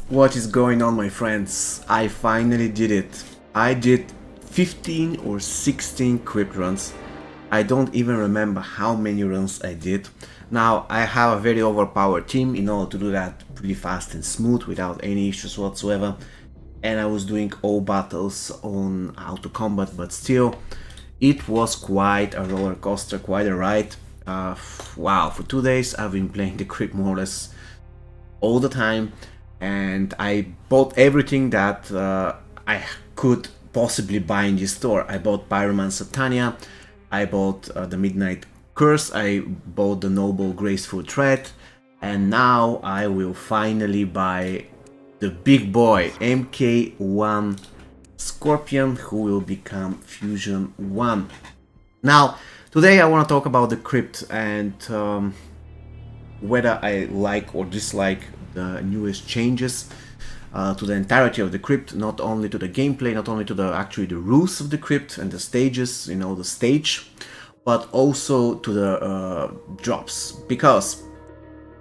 What is going on, my friends? I finally did it. I did 15 or 16 krypt runs. I don't even remember how many runs I did. Now, I have a very overpowered team in order to do that pretty fast and smooth without any issues whatsoever. And I was doing all battles on auto combat, but still, it was quite a roller coaster, quite a ride. Wow, for 2 days I've been playing the krypt more or less all the time, and I bought everything that I could possibly buy in this store. I bought Pyromancer Tanya, I bought the Midnight Curse, I bought the Noble Graceful Threat, and now I will finally buy the big boy MK1 Scorpion, who will become Fusion 1. Now, today I want to talk about the krypt and whether I like or dislike the newest changes to the entirety of the krypt, not only to the gameplay, not only to the rules of the krypt and the stages, the stage, but also to the drops. Because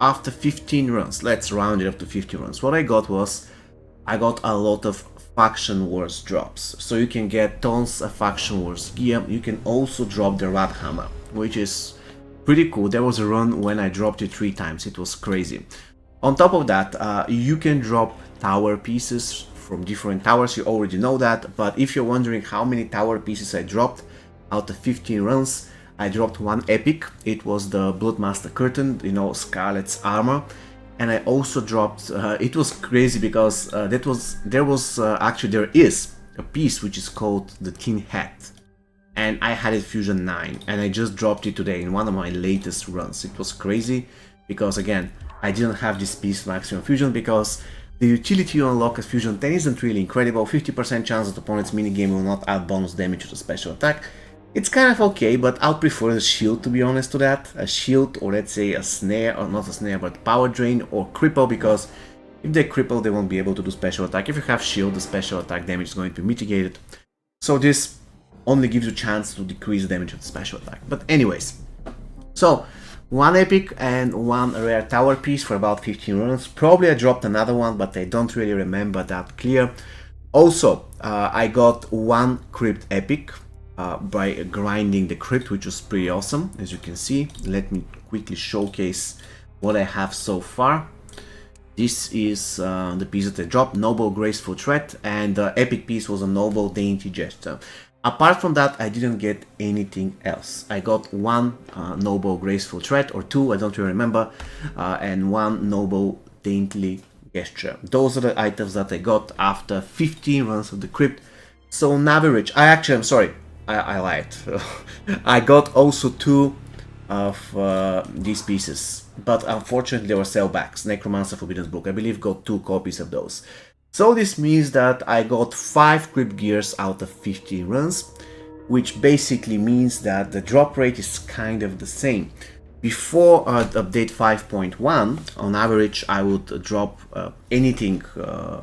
after 15 runs, let's round it up to 15 runs, what I got a lot of faction wars drops. So you can get tons of faction wars gear. You can also drop the Rat Hammer, which is pretty cool. There was a run when I dropped it 3 times. It was crazy. On top of that, you can drop tower pieces from different towers. You already know that, but if you're wondering how many tower pieces I dropped out of 15 runs, I dropped one epic. It was the Bloodmaster Curtain, Scarlet's armor. And I also dropped, it was crazy because there is a piece which is called the Tin Hat. And I had it Fusion 9, and I just dropped it today in one of my latest runs. It was crazy because, again, I didn't have this piece maximum Fusion because the utility you unlock at Fusion 10 isn't really incredible. 50% chance that opponent's minigame will not add bonus damage to the special attack. It's kind of okay, but I'd prefer a shield, to be honest, to that. A shield, or let's say a snare, or not a snare, but power drain or cripple, because if they cripple, they won't be able to do special attack. If you have shield, the special attack damage is going to be mitigated. So this only gives you a chance to decrease the damage of the special attack. But anyways, so one epic and one rare tower piece for about 15 runs. Probably I dropped another one, but I don't really remember that clear. Also, I got one krypt epic by grinding the krypt, which was pretty awesome, as you can see. Let me quickly showcase what I have so far. This is the piece that I dropped, Noble Graceful Threat, and the epic piece was a Noble Dainty Gesture. Apart from that, I didn't get anything else. I got one Noble Graceful Threat, or two, I don't really remember, and one Noble Dainty Gesture. Those are the items that I got after 15 runs of the krypt. So on average, I'm sorry, I lied. I got also 2 of these pieces, but unfortunately they were sellbacks. Necromancer Forbidden Book, I believe, got 2 copies of those. So this means that I got 5 krypt gears out of 15 runs, which basically means that the drop rate is kind of the same. Before update 5.1, on average I would drop anything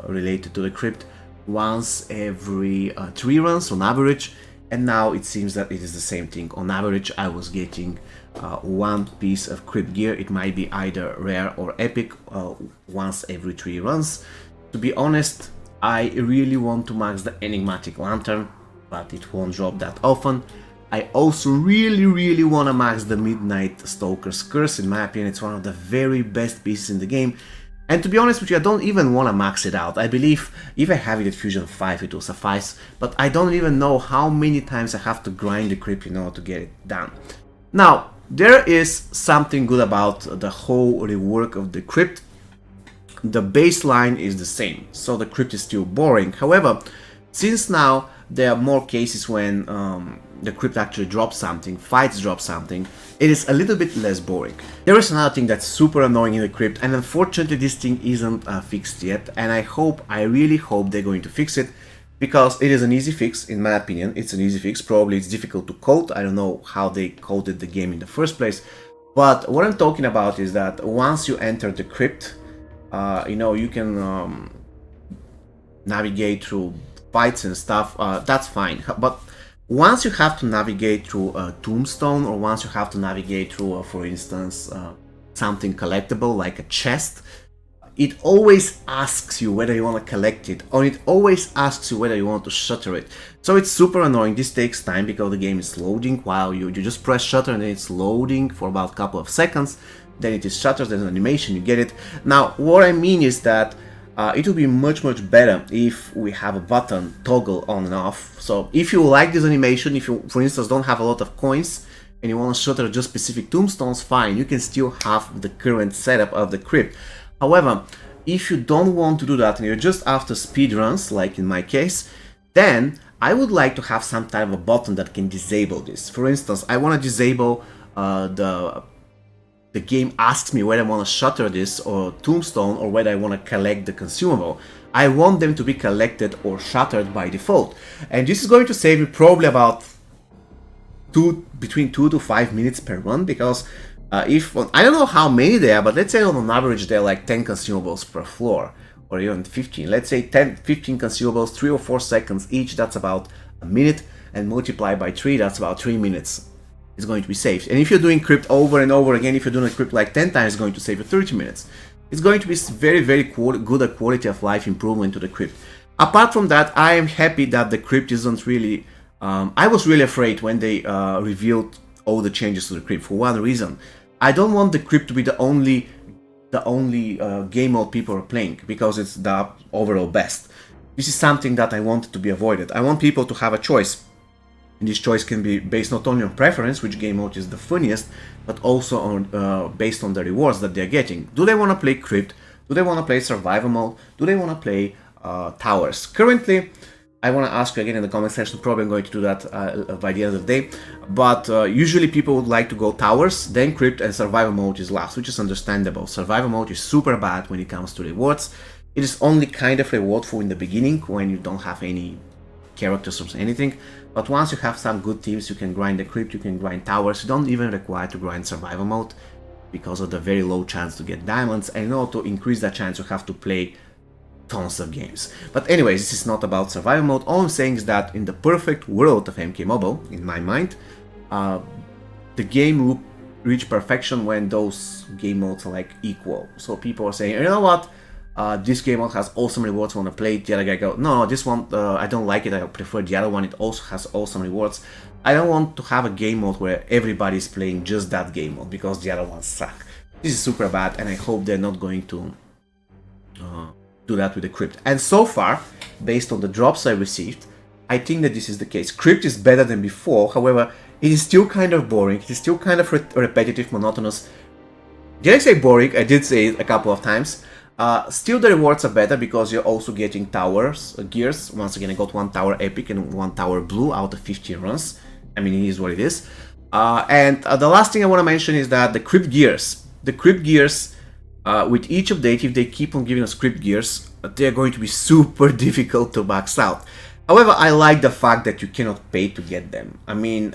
related to the krypt once every 3 runs on average, and now it seems that it is the same thing. On average I was getting 1 piece of krypt gear. It might be either rare or epic once every 3 runs. To be honest, I really want to max the Enigmatic Lantern, but it won't drop that often. I also really want to max the Midnight Stalker's Curse. In my opinion, it's one of the very best pieces in the game. And to be honest with you, I don't even want to max it out. I believe if I have it at Fusion 5, it will suffice, but I don't even know how many times I have to grind the krypt in order to get it done. Now, there is something good about the whole rework of the krypt. The baseline is the same, so the krypt is still boring. However, since now there are more cases when the krypt actually drops something, fights drop something, it is a little bit less boring. There is another thing that's super annoying in the krypt, and unfortunately this thing isn't fixed yet, and I really hope they're going to fix it, because it is an easy fix. In my opinion, it's an easy fix. Probably it's difficult to code. I don't know how they coded the game in the first place, but what I'm talking about is that once you enter the krypt, you can navigate through fights and stuff, that's fine. But once you have to navigate through a tombstone, or once you have to navigate through, for instance, something collectible like a chest, it always asks you whether you want to collect it, or it always asks you whether you want to shutter it. So it's super annoying. This takes time because the game is loading while you just press shutter and then it's loading for about a couple of seconds. Then it is shutters, there's an animation, you get it. Now, what I mean is that it would be much better if we have a button toggle on and off. So if you like this animation, if you, for instance, don't have a lot of coins and you want to shutter just specific tombstones, fine, you can still have the current setup of the crypt. However, if you don't want to do that and you're just after speedruns, like in my case, then I would like to have some type of a button that can disable this. For instance, I want to disable the game asks me whether I want to shutter this or tombstone or whether I want to collect the consumable. I want them to be collected or shuttered by default. And this is going to save me probably about between 2 to 5 minutes per run, because if, I don't know how many there are, but let's say on average there are like 10 consumables per floor, or even 15. Let's say 15 consumables, 3 or 4 seconds each, that's about a minute, and multiply by 3, that's about 3 minutes. It's going to be saved. And if you're doing crypt over and over again, if you're doing a crypt like 10 times, it's going to save you 30 minutes. It's going to be very good at quality of life improvement to the crypt. Apart from that, I am happy that the crypt isn't really... I was really afraid when they revealed all the changes to the crypt for one reason. I don't want the crypt to be the only game mode people are playing, because it's the overall best. This is something that I wanted to be avoided. I want people to have a choice. And this choice can be based not only on preference, which game mode is the funniest, but also on based on the rewards that they're getting. Do they want to play crypt? Do they want to play survival mode? Do they want to play towers? Currently, I want to ask you again in the comment section, probably I'm going to do that by the end of the day, but usually people would like to go towers, then crypt, and survival mode is last, which is understandable. Survival mode is super bad when it comes to rewards. It is only kind of rewardful in the beginning when you don't have any characters or anything, but once you have some good teams, you can grind the crypt, you can grind towers. You don't even require to grind survival mode because of the very low chance to get diamonds, and in order to increase that chance you have to play tons of games. But anyways, this is not about survival mode. All I'm saying is that in the perfect world of MK Mobile, in my mind, the game will reach perfection when those game modes are like equal. So people are saying, you know what, this game mode has awesome rewards, I want to play it. The other guy go, no, this one, I don't like it, I prefer the other one, it also has awesome rewards. I don't want to have a game mode where everybody's playing just that game mode, because the other ones suck. This is super bad, and I hope they're not going to do that with the crypt. And so far, based on the drops I received, I think that this is the case. Crypt is better than before, however, it is still kind of boring, it is still kind of repetitive, monotonous. Did I say boring? I did say it a couple of times. Still the rewards are better because you're also getting towers, gears. Once again, I got 1 tower epic and 1 tower blue out of 15 runs. I mean, it is what it is. And the last thing I want to mention is that the crypt gears. The crypt gears, with each update, if they keep on giving us crypt gears, they're going to be super difficult to max out. However, I like the fact that you cannot pay to get them. I mean,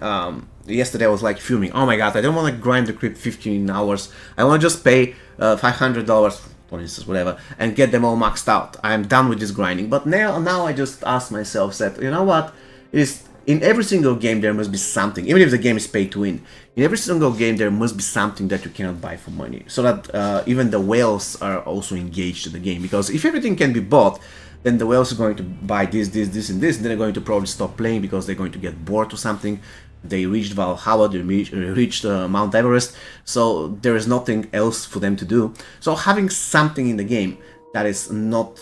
yesterday I was like fuming. Oh my god, I don't want to grind the crypt 15 hours. I want to just pay $500, for instance, whatever, and get them all maxed out. I'm done with this grinding. But now I just ask myself that, you know what, in every single game there must be something, even if the game is pay to win, in every single game there must be something that you cannot buy for money, so that even the whales are also engaged in the game. Because if everything can be bought, then the whales are going to buy this, and this, and then they're going to probably stop playing because they're going to get bored or something. They reached Valhalla, they reached Mount Everest, so there is nothing else for them to do. So having something in the game that is not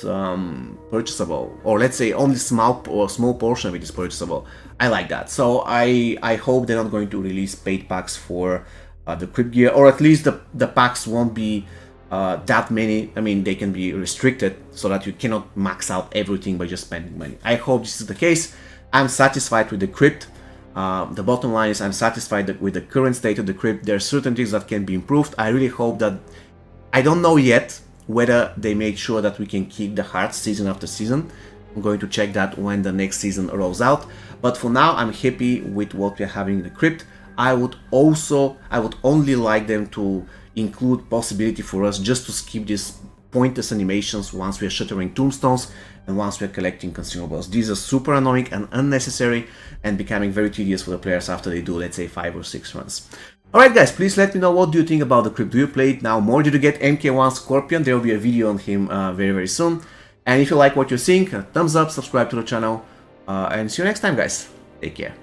purchasable, or let's say only small portion of it is purchasable, I like that. So I hope they're not going to release paid packs for the crypt gear, or at least the packs won't be that many. I mean, they can be restricted so that you cannot max out everything by just spending money. I hope this is the case. I'm satisfied with the crypt. The bottom line is I'm satisfied with the current state of the crypt. There are certain things that can be improved. I really hope that... I don't know yet whether they made sure that we can keep the hearts season after season. I'm going to check that when the next season rolls out. But for now, I'm happy with what we're having in the crypt. I would only like them to include possibility for us just to skip these pointless animations once we're shuttering tombstones and once we're collecting consumables. These are super annoying and unnecessary and becoming very tedious for the players after they do, let's say, 5 or 6 runs. Alright guys, please let me know what do you think about the krypt. Do you play it now more? Did you get MK1 Scorpion? There will be a video on him very soon. And if you like what you're seeing, thumbs up, subscribe to the channel, and see you next time guys. Take care.